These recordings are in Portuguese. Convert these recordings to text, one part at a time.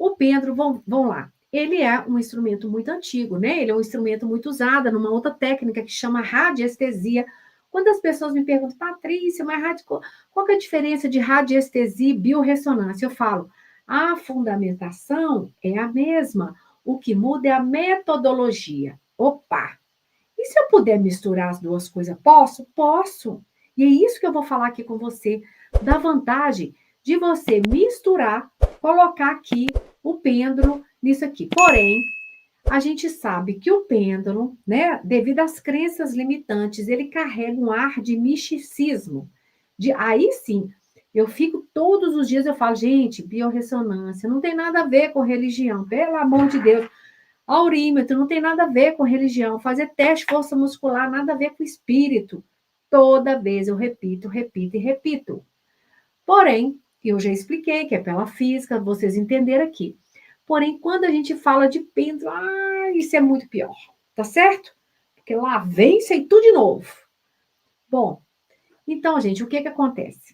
O pêndulo, vamos lá, ele é um instrumento muito antigo, né? Ele é um instrumento muito usado numa outra técnica que chama radiestesia. Quando as pessoas me perguntam, Patrícia, mas qual que é a diferença de radiestesia e biorressonância? Eu falo, a fundamentação é a mesma, o que muda é a metodologia. Opa! E se eu puder misturar as duas coisas, posso? Posso. E é isso que eu vou falar aqui com você, da vantagem de você misturar, colocar aqui o pêndulo nisso aqui. Porém, a gente sabe que o pêndulo, né, devido às crenças limitantes, ele carrega um ar de misticismo. Aí sim, eu fico todos os dias, eu falo, gente, biorressonância, não tem nada a ver com religião, pelo amor de Deus. Aurímetro não tem nada a ver com religião. Fazer teste de força muscular, nada a ver com espírito. Toda vez eu repito, repito e repito. Porém, eu já expliquei que é pela física, vocês entenderam aqui. Porém, quando a gente fala de pêndulo, isso é muito pior, tá certo? Porque lá vem isso tudo de novo. Bom, então, gente, o que acontece?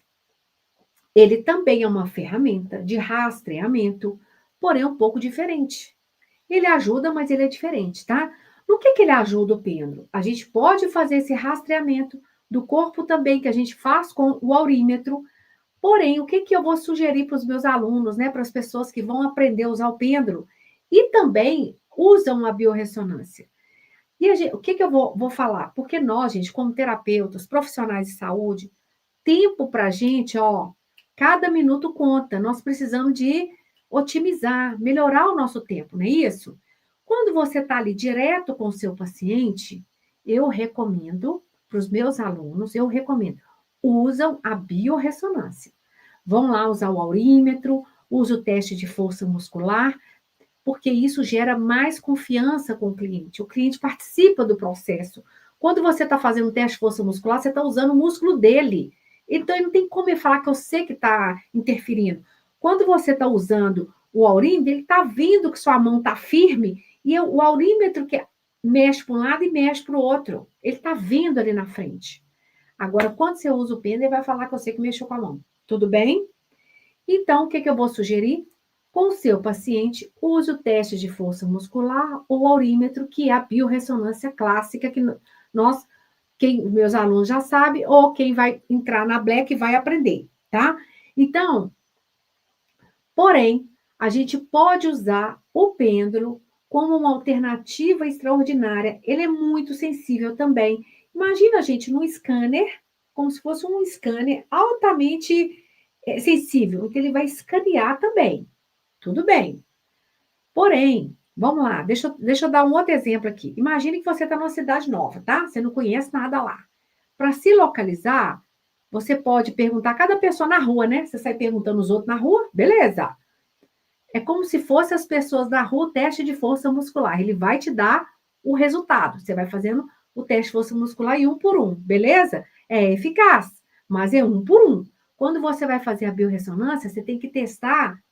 Ele também é uma ferramenta de rastreamento, porém um pouco diferente. Ele ajuda, mas ele é diferente, tá? No que ele ajuda o pêndulo? A gente pode fazer esse rastreamento do corpo também, que a gente faz com o aurímetro. Porém, o que eu vou sugerir para os meus alunos, né, para as pessoas que vão aprender a usar o pêndulo e também usam a biorressonância? E o que eu vou falar? Porque nós, gente, como terapeutas, profissionais de saúde, tempo para a gente, ó, cada minuto conta. Nós precisamos de otimizar, melhorar o nosso tempo, não é isso? Quando você está ali direto com o seu paciente, eu recomendo para os meus alunos, usam a biorressonância. Vão lá usar o aurímetro, use o teste de força muscular, porque isso gera mais confiança com o cliente. O cliente participa do processo. Quando você está fazendo um teste de força muscular, você está usando o músculo dele. Então, ele não tem como ele falar que eu sei que está interferindo. Quando você está usando o aurímetro, ele está vendo que sua mão está firme e o aurímetro que mexe para um lado e mexe para o outro. Ele está vendo ali na frente. Agora, quando você usa o pêndulo, ele vai falar que eu sei que mexeu com a mão. Tudo bem? Então, o que eu vou sugerir? Com o seu paciente, use o teste de força muscular ou aurímetro, que é a biorressonância clássica, que nós, meus alunos já sabem, ou quem vai entrar na Black vai aprender, tá? Então, porém, a gente pode usar o pêndulo como uma alternativa extraordinária. Ele é muito sensível também. Imagina, gente, num scanner, como se fosse um scanner altamente sensível. Então, ele vai escanear também. Tudo bem. Porém, vamos lá, deixa eu dar um outro exemplo aqui. Imagine que você está numa cidade nova, tá? Você não conhece nada lá. Para se localizar, você pode perguntar a cada pessoa na rua, né? Você sai perguntando os outros na rua, beleza. É como se fossem as pessoas da rua o teste de força muscular. Ele vai te dar o resultado. Você vai fazendo o teste de força muscular e um por um, beleza? É eficaz, mas é um por um. Quando você vai fazer a biorressonância, você tem que testar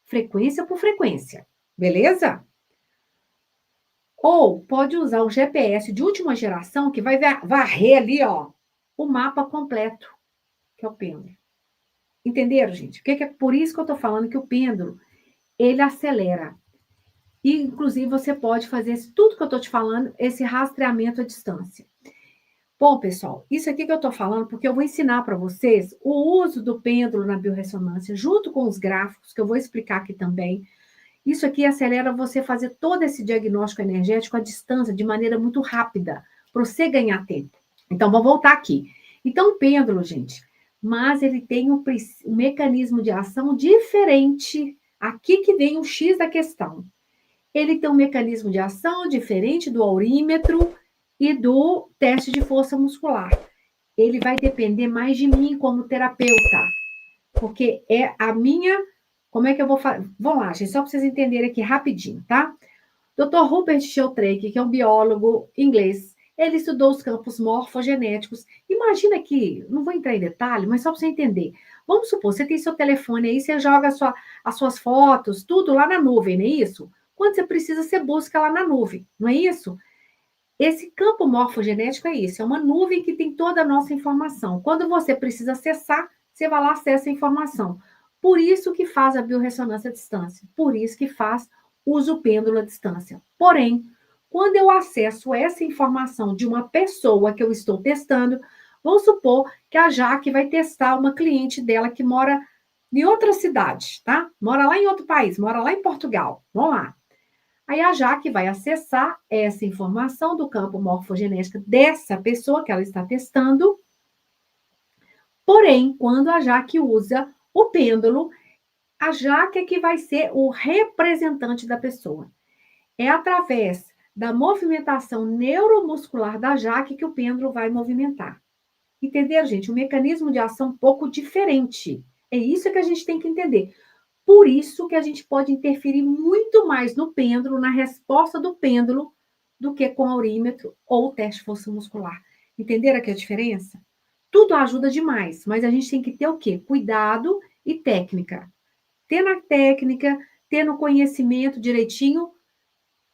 frequência por frequência, beleza? Ou pode usar o GPS de última geração, que vai varrer ali, ó, o mapa completo, que é o pêndulo. Entenderam, gente? É por isso que eu estou falando que o pêndulo, ele acelera. E, inclusive, você pode fazer tudo que eu estou te falando, esse rastreamento à distância. Bom, pessoal, isso aqui que eu estou falando, porque eu vou ensinar para vocês o uso do pêndulo na biorressonância, junto com os gráficos, que eu vou explicar aqui também. Isso aqui acelera você fazer todo esse diagnóstico energético à distância, de maneira muito rápida, para você ganhar tempo. Então, vou voltar aqui. Então, o pêndulo, gente, mas ele tem um mecanismo de ação diferente. Aqui que vem o X da questão. Ele tem um mecanismo de ação diferente do aurímetro e do teste de força muscular. Ele vai depender mais de mim como terapeuta, porque é a minha... Como é que eu vou fazer? Vamos lá, gente, só para vocês entenderem aqui rapidinho, tá? Dr. Rupert Sheldrake, que é um biólogo inglês, ele estudou os campos morfogenéticos. Imagina que, não vou entrar em detalhe, mas só para você entender. Vamos supor, você tem seu telefone aí, você joga as suas fotos, tudo lá na nuvem, não é isso? Quando você precisa, você busca lá na nuvem, não é isso? Esse campo morfogenético é isso, é uma nuvem que tem toda a nossa informação. Quando você precisa acessar, você vai lá e acessa a informação. Por isso que faz a biorressonância à distância, por isso que faz uso pêndulo à distância. Porém, quando eu acesso essa informação de uma pessoa que eu estou testando, vamos supor que a Jaque vai testar uma cliente dela que mora em outra cidade, tá? Mora lá em outro país, mora lá em Portugal. Vamos lá. Aí a Jaque vai acessar essa informação do campo morfogenético dessa pessoa que ela está testando. Porém, quando a Jaque usa o pêndulo, a Jaque é que vai ser o representante da pessoa. É através da movimentação neuromuscular da Jaque que o pêndulo vai movimentar. Entenderam, gente? Um mecanismo de ação um pouco diferente. É isso que a gente tem que entender. Por isso que a gente pode interferir muito mais no pêndulo, na resposta do pêndulo, do que com o aurímetro ou o teste de força muscular. Entenderam aqui a diferença? Tudo ajuda demais, mas a gente tem que ter o quê? Cuidado e técnica. Tendo a técnica, tendo o conhecimento direitinho,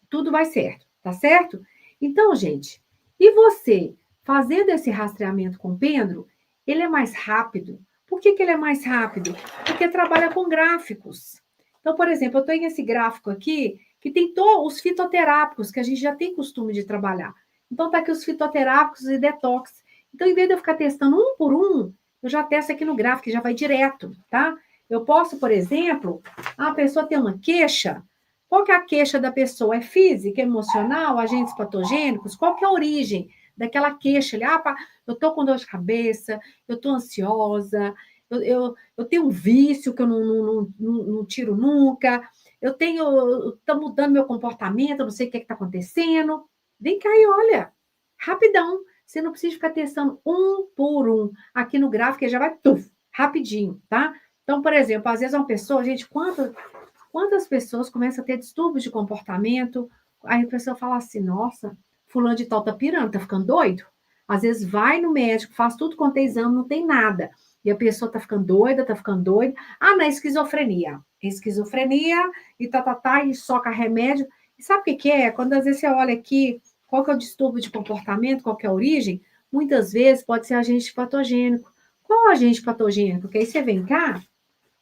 tudo vai certo, tá certo? Então, gente, e você, fazendo esse rastreamento com o pêndulo, ele é mais rápido. Por que ele é mais rápido? Porque trabalha com gráficos. Então, por exemplo, eu tenho esse gráfico aqui, que tem os fitoterápicos, que a gente já tem costume de trabalhar. Então, tá aqui os fitoterápicos e detox. Então, em vez de eu ficar testando um por um, eu já testo aqui no gráfico, que já vai direto, tá? Eu posso, por exemplo, a pessoa tem uma queixa. Qual que é a queixa da pessoa? É física, emocional, agentes patogênicos? Qual que é a origem daquela queixa? Eu tô com dor de cabeça, eu tô ansiosa, eu tenho um vício que eu não tiro nunca, tá mudando meu comportamento, eu não sei o que está acontecendo. Vem cá e olha, rapidão. Você não precisa ficar testando um por um. Aqui no gráfico já vai rapidinho, tá? Então, por exemplo, às vezes uma pessoa, gente, quantas pessoas começam a ter distúrbios de comportamento, aí a pessoa fala assim, nossa, fulano de tal tá pirando, tá ficando doido? Às vezes vai no médico, faz tudo quanto é exame, não tem nada. E a pessoa tá ficando doida, tá ficando doida. Ah, não, é esquizofrenia. É esquizofrenia, e soca remédio. E sabe o que é? Quando às vezes você olha aqui, qual que é o distúrbio de comportamento, qual que é a origem, muitas vezes pode ser agente patogênico. Qual agente patogênico? Porque aí você vem cá,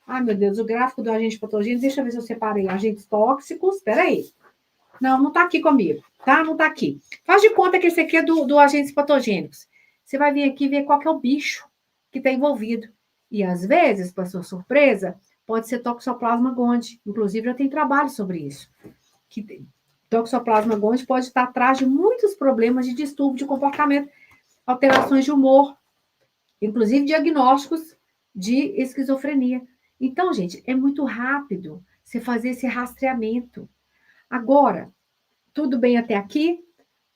ai, meu Deus, o gráfico do agente patogênico, deixa eu ver se eu separei. Agentes tóxicos, espera aí. Não está aqui comigo, tá? Não está aqui. Faz de conta que esse aqui é do agentes patogênicos. Você vai vir aqui ver qual que é o bicho que está envolvido. E às vezes, para sua surpresa, pode ser Toxoplasma gondii. Inclusive, já tem trabalho sobre isso. Toxoplasma gondii pode estar atrás de muitos problemas de distúrbio de comportamento, alterações de humor, inclusive diagnósticos de esquizofrenia. Então, gente, é muito rápido você fazer esse rastreamento. Agora, tudo bem até aqui?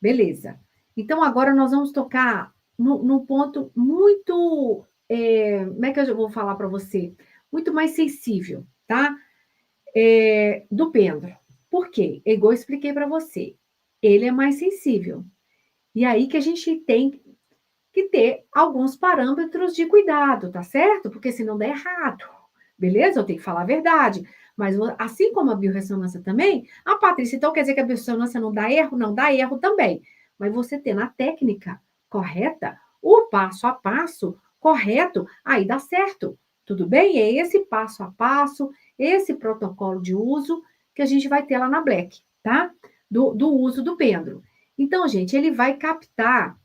Beleza. Então, agora nós vamos tocar num ponto muito. Como é que eu vou falar para você? Muito mais sensível, tá? Do pêndulo. Por quê? Igual eu expliquei para você. Ele é mais sensível. E aí que a gente tem que ter alguns parâmetros de cuidado, tá certo? Porque senão dá errado. Beleza? Eu tenho que falar a verdade. Mas assim como a biorressonância também, Patrícia, então quer dizer que a biorressonância não dá erro? Não dá erro também. Mas você tendo a técnica correta, o passo a passo correto, aí dá certo. Tudo bem? É esse passo a passo, esse protocolo de uso que a gente vai ter lá na Black, tá? Do uso do pêndulo. Então, gente, ele vai captar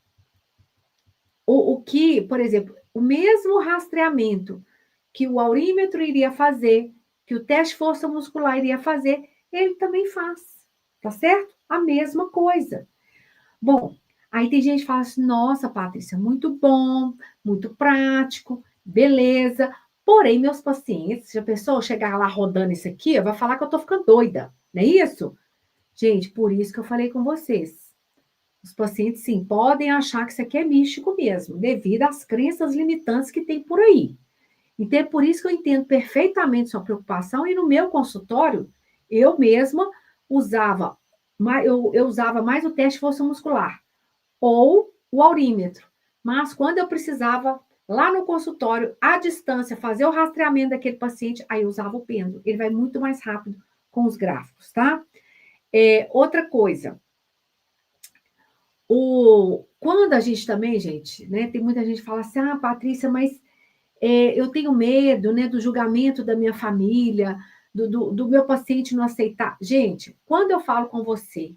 o que, por exemplo, o mesmo rastreamento que o aurímetro iria fazer, que o teste de força muscular iria fazer, ele também faz, tá certo? A mesma coisa. Bom, aí tem gente que fala assim, nossa, Patrícia, muito bom, muito prático, beleza. Porém, meus pacientes, se a pessoa chegar lá rodando isso aqui, vai falar que eu tô ficando doida, não é isso? Gente, por isso que eu falei com vocês. Os pacientes, sim, podem achar que isso aqui é místico mesmo, devido às crenças limitantes que tem por aí. Então, é por isso que eu entendo perfeitamente sua preocupação, e no meu consultório, eu mesma usava, eu usava mais o teste de força muscular, ou o aurímetro. Mas quando eu precisava, lá no consultório, à distância, fazer o rastreamento daquele paciente, aí eu usava o pêndulo. Ele vai muito mais rápido com os gráficos, tá? Outra coisa, quando a gente também, gente, né, tem muita gente que fala assim, Patrícia, mas eu tenho medo, né, do julgamento da minha família, do meu paciente não aceitar. Gente, quando eu falo com você,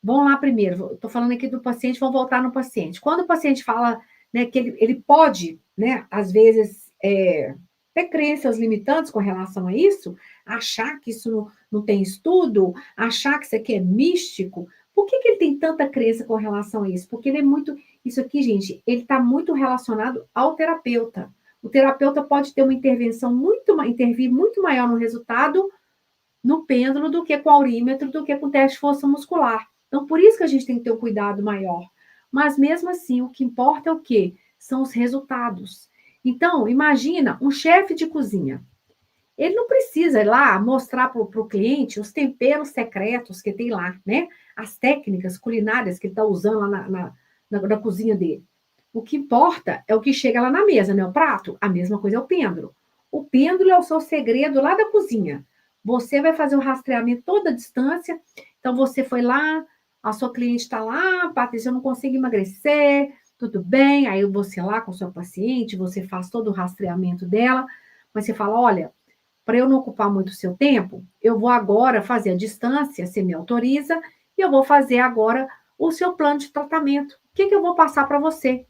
vamos lá primeiro, estou falando aqui do paciente, vamos voltar no paciente. Quando o paciente fala, né, que ele pode, né, às vezes, ter crenças limitantes com relação a isso, achar que isso não tem estudo, achar que isso aqui é místico, por que ele tem tanta crença com relação a isso? Porque ele é muito. Isso aqui, gente, ele está muito relacionado ao terapeuta. O terapeuta pode ter uma intervenção intervir muito maior no resultado no pêndulo do que com o aurímetro, do que com o teste de força muscular. Então, por isso que a gente tem que ter um cuidado maior. Mas, mesmo assim, o que importa é o quê? São os resultados. Então, imagina um chefe de cozinha. Ele não precisa ir lá mostrar para o cliente os temperos secretos que tem lá, né? As técnicas culinárias que ele está usando lá na cozinha dele. O que importa é o que chega lá na mesa, né? O prato. A mesma coisa é o pêndulo. O pêndulo é o seu segredo lá da cozinha. Você vai fazer o rastreamento toda a distância. Então, você foi lá, a sua cliente está lá, Patrícia, eu não consigo emagrecer, tudo bem. Aí você lá com o seu paciente, você faz todo o rastreamento dela, mas você fala, olha, para eu não ocupar muito o seu tempo, eu vou agora fazer a distância, você me autoriza, e eu vou fazer agora o seu plano de tratamento. O que eu vou passar para você?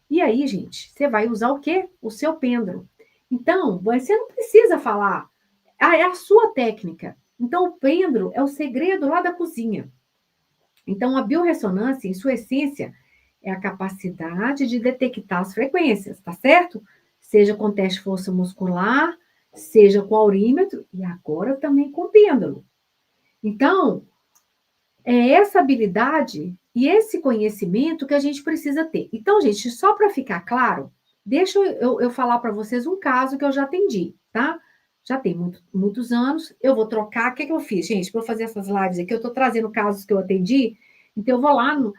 E aí, gente, você vai usar o quê? O seu pêndulo. Então, você não precisa falar, é a sua técnica. Então, o pêndulo é o segredo lá da cozinha. Então, a biorressonância, em sua essência, é a capacidade de detectar as frequências, tá certo? Seja com teste de força muscular, seja com aurímetro e agora também com pêndulo. Então, é essa habilidade e esse conhecimento que a gente precisa ter. Então, gente, só para ficar claro, deixa eu falar para vocês um caso que eu já atendi, tá? Já tem muitos anos, eu vou trocar. O que eu fiz, gente, para fazer essas lives aqui? Eu estou trazendo casos que eu atendi, então eu vou lá no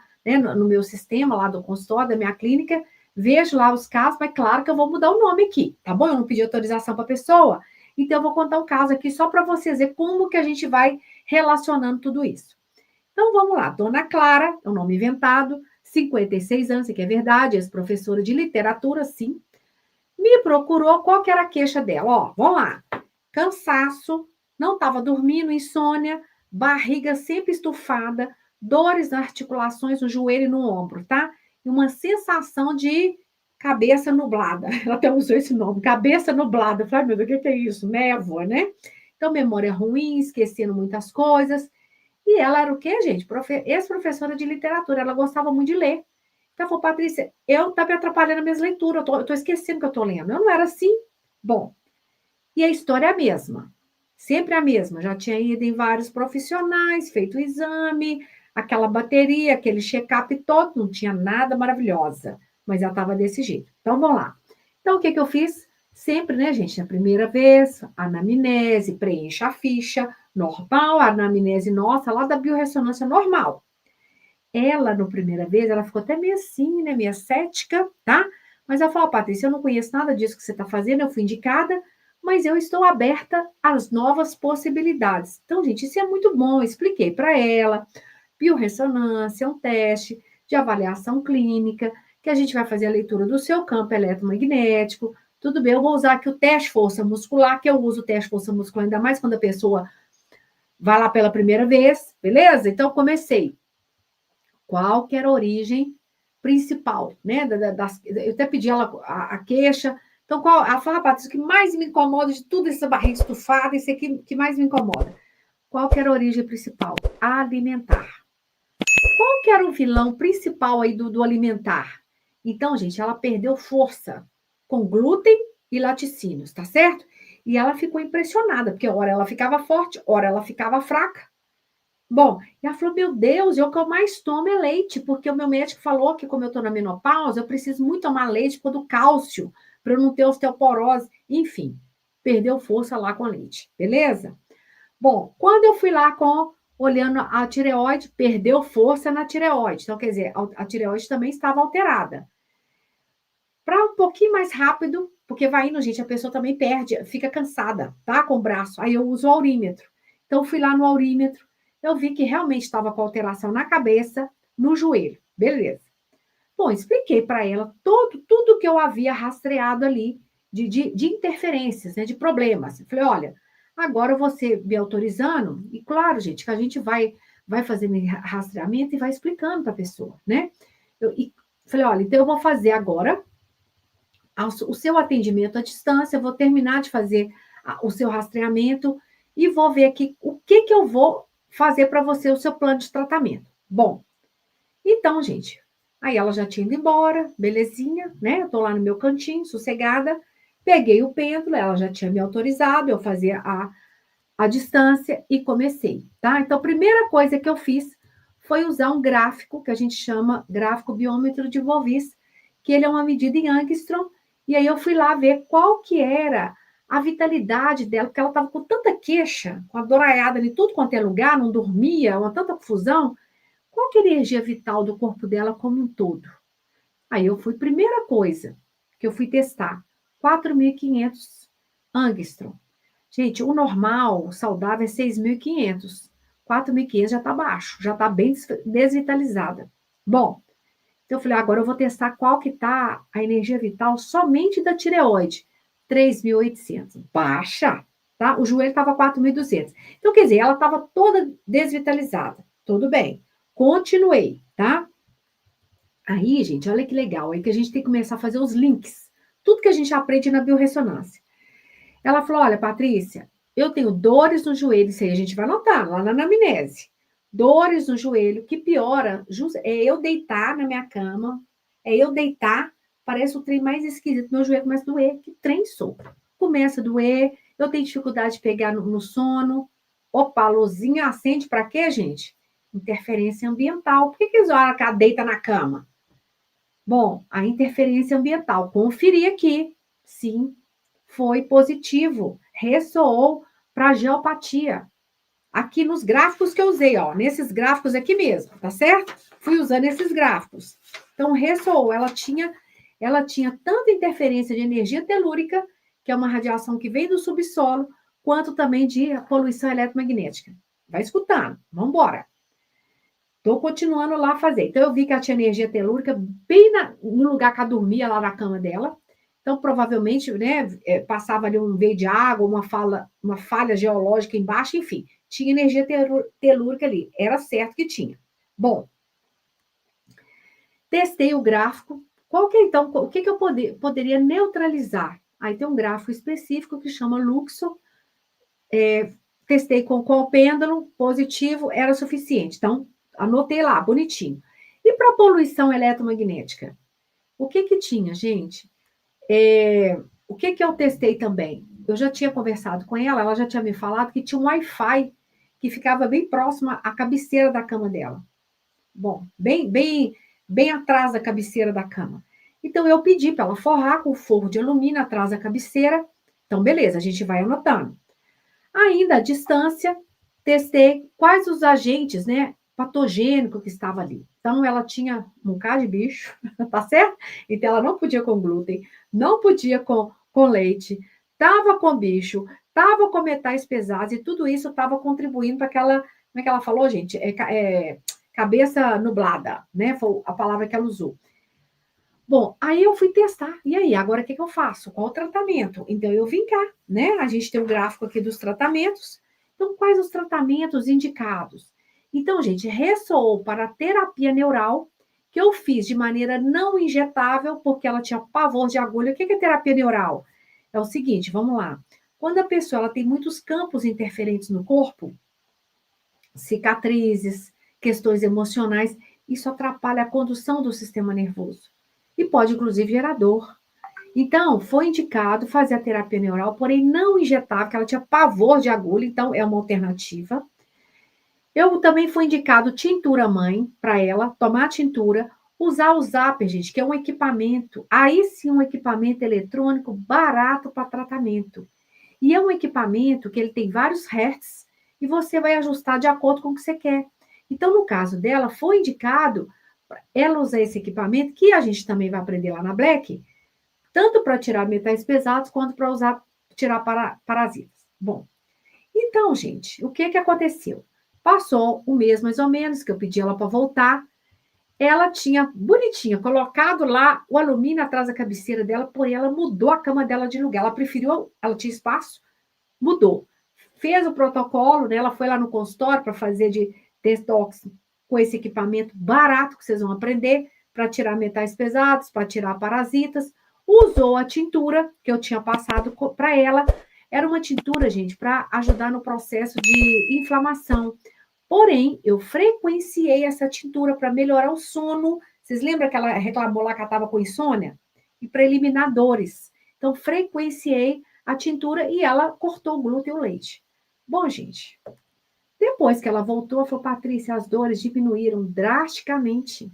meu sistema, lá do consultório, da minha clínica, vejo lá os casos, mas claro que eu vou mudar o nome aqui, tá bom? Eu não pedi autorização para a pessoa, então eu vou contar um caso aqui só para vocês ver como que a gente vai relacionando tudo isso. Então, vamos lá. Dona Clara, é um nome inventado, 56 anos, isso aqui é verdade, ex-professora de literatura, sim. Me procurou, qual que era a queixa dela? Ó, vamos lá. Cansaço, não estava dormindo, insônia, barriga sempre estufada, dores nas articulações, no joelho e no ombro, tá? E uma sensação de cabeça nublada. Ela até usou esse nome, cabeça nublada. Eu falei, meu Deus, o que é isso? Névoa, né? Então, memória ruim, esquecendo muitas coisas. E ela era o quê, gente? Ex-professora de literatura. Ela gostava muito de ler. Então, ela falou, Patrícia, eu tá me atrapalhando nas minhas leituras. Eu tô esquecendo que eu tô lendo. Eu não era assim. Bom, e a história é a mesma. Sempre a mesma. Já tinha ido em vários profissionais, feito o exame, aquela bateria, aquele check-up todo. Não tinha nada maravilhosa. Mas ela estava desse jeito. Então, vamos lá. Então, o que eu fiz? Sempre, né, gente? Na primeira vez, anamnese, preencha a ficha, normal, a anamnese nossa, lá da biorressonância normal. Ela, na primeira vez, ela ficou até meio assim, né, meio cética, tá? Mas ela falou, Patrícia, eu não conheço nada disso que você está fazendo, eu fui indicada, mas eu estou aberta às novas possibilidades. Então, gente, isso é muito bom, eu expliquei para ela. Biorressonância é um teste de avaliação clínica, que a gente vai fazer a leitura do seu campo eletromagnético. Tudo bem, eu vou usar aqui o teste força muscular, que eu uso o teste força muscular, ainda mais quando a pessoa vai lá pela primeira vez, beleza? Então, comecei. Qual que era a origem principal, né? Eu até pedi ela a queixa. Então, ela fala, Patrícia, o que mais me incomoda de tudo essa barriga estufada, isso aqui que mais me incomoda. Qual que era a origem principal? Alimentar. Qual que era o vilão principal aí do alimentar? Então, gente, ela perdeu força com glúten e laticínios, tá certo? E ela ficou impressionada, porque ora ela ficava forte, ora ela ficava fraca. Bom, e ela falou, meu Deus, o que eu mais tomo é leite, porque o meu médico falou que como eu estou na menopausa, eu preciso muito tomar leite por causa do cálcio, para eu não ter osteoporose. Enfim, perdeu força lá com leite, beleza? Bom, quando eu fui lá olhando a tireoide, perdeu força na tireoide. Então, quer dizer, a tireoide também estava alterada. Para um pouquinho mais rápido, porque vai indo, gente, a pessoa também perde, fica cansada, tá? Com o braço. Aí eu uso o aurímetro. Então, fui lá no aurímetro, eu vi que realmente estava com alteração na cabeça, no joelho. Beleza. Bom, expliquei para ela tudo que eu havia rastreado ali de interferências, né, de problemas. Eu falei, olha, agora você me autorizando, e claro, gente, que a gente vai fazendo rastreamento e vai explicando para a pessoa, né? E falei, olha, então eu vou fazer agora o seu atendimento à distância, eu vou terminar de fazer o seu rastreamento e vou ver aqui o que eu vou fazer para você, o seu plano de tratamento. Bom, então, gente, aí ela já tinha ido embora, belezinha, né? Eu tô lá no meu cantinho, sossegada, peguei o pêndulo, ela já tinha me autorizado, eu fazia a distância e comecei, tá? Então, a primeira coisa que eu fiz foi usar um gráfico que a gente chama gráfico biômetro de Volvis, que ele é uma medida em angstrom, e aí eu fui lá ver qual que era a vitalidade dela, porque ela estava com tanta queixa, com a doraiada em tudo quanto é lugar, não dormia, uma tanta confusão. Qual que é a energia vital do corpo dela como um todo? Aí eu fui, primeira coisa que eu fui testar, 4.500 angstrom. Gente, o normal, o saudável é 6.500. 4.500 já está baixo, já está bem desvitalizada. Bom, então eu falei, agora eu vou testar qual que está a energia vital somente da tireoide. 3.800. Baixa, tá? O joelho estava 4.200. Então, quer dizer, ela estava toda desvitalizada. Tudo bem. Continuei, tá? Aí, gente, olha que legal. Aí que a gente tem que começar a fazer os links. Tudo que a gente aprende na biorressonância. Ela falou: olha, Patrícia, eu tenho dores no joelho, isso aí a gente vai anotar lá na anamnese. Dores no joelho, que piora, é eu deitar na minha cama, é eu deitar, parece o trem mais esquisito, meu joelho começa a doer, que trem sopro. Começa a doer, eu tenho dificuldade de pegar no sono. Opa, a luzinha acende para quê, gente? Interferência ambiental. Por que eles olham que ela deita na cama? Bom, a interferência ambiental, conferi aqui, sim, foi positivo, ressoou para a geopatia. Aqui nos gráficos que eu usei, ó, nesses gráficos aqui mesmo, tá certo? Fui usando esses gráficos. Então, ressoou, ela tinha tanta interferência de energia telúrica, que é uma radiação que vem do subsolo, quanto também de poluição eletromagnética. Vai escutando, vamos embora. Estou continuando lá a fazer. Então, eu vi que ela tinha energia telúrica bem no lugar que ela dormia, lá na cama dela. Então, provavelmente, né, passava ali um veio de água, uma falha geológica embaixo, enfim, tinha energia telúrica ali. Era certo que tinha. Bom, testei o gráfico. Qual que é, então, o que eu poderia neutralizar? Aí tem um gráfico específico que chama Luxo. Testei com o pêndulo, positivo, era suficiente. Então, anotei lá, bonitinho. E para poluição eletromagnética? O que tinha, gente? O que eu testei também? Eu já tinha conversado com ela já tinha me falado que tinha um Wi-Fi que ficava bem próximo à cabeceira da cama dela. Bom, bem atrás da cabeceira da cama. Então, eu pedi para ela forrar com o forro de alumínio atrás da cabeceira. Então, beleza, a gente vai anotando. Ainda à distância, testei quais os agentes, né, patogênicos que estavam ali. Então, ela tinha um bocado de bicho, tá certo? Então, ela não podia com glúten, não podia com leite, estava com bicho, estava com metais pesados, e tudo isso estava contribuindo para aquela, como é que ela falou, gente? Cabeça nublada, né? Foi a palavra que ela usou. Bom, aí eu fui testar. E aí, agora o que eu faço? Qual o tratamento? Então, eu vim cá, né? A gente tem um gráfico aqui dos tratamentos. Então, quais os tratamentos indicados? Então, gente, ressoou para a terapia neural, que eu fiz de maneira não injetável, porque ela tinha pavor de agulha. O que é terapia neural? É o seguinte, vamos lá. Quando a pessoa ela tem muitos campos interferentes no corpo, cicatrizes, questões emocionais, isso atrapalha a condução do sistema nervoso e pode, inclusive, gerar dor. Então, foi indicado fazer a terapia neural, porém não injetável, porque ela tinha pavor de agulha, então é uma alternativa. Eu também fui indicado tintura mãe para ela, tomar tintura, usar o Zapper, gente, que é um equipamento, aí sim um equipamento eletrônico barato para tratamento. E é um equipamento que ele tem vários hertz e você vai ajustar de acordo com o que você quer. Então, no caso dela, foi indicado ela usar esse equipamento, que a gente também vai aprender lá na Black, tanto para tirar metais pesados, quanto para tirar parasitas. Bom, então, gente, o que aconteceu? Passou um mês, mais ou menos, que eu pedi ela para voltar, ela tinha, bonitinha, colocado lá o alumínio atrás da cabeceira dela, porém ela mudou a cama dela de lugar. Ela preferiu, ela tinha espaço, mudou. Fez o protocolo, né? Ela foi lá no consultório para fazer de detox com esse equipamento barato que vocês vão aprender para tirar metais pesados, para tirar parasitas. Usou a tintura que eu tinha passado para ela. Era uma tintura, gente, para ajudar no processo de inflamação. Porém, eu frequenciei essa tintura para melhorar o sono. Vocês lembram que ela reclamou lá que ela estava com insônia? E para eliminar dores. Então, frequenciei a tintura e ela cortou o glúten e o leite. Bom, gente, depois que ela voltou, ela falou, Patrícia, as dores diminuíram drasticamente.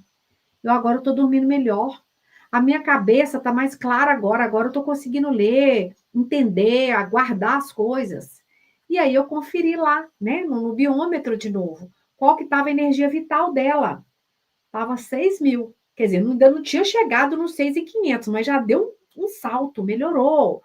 Eu agora estou dormindo melhor. A minha cabeça está mais clara agora. Agora eu estou conseguindo ler, entender, aguardar as coisas. E aí eu conferi lá, né, no biômetro de novo, qual que estava a energia vital dela. Estava 6.000. Quer dizer, ainda não tinha chegado nos 6.500, mas já deu um salto, melhorou.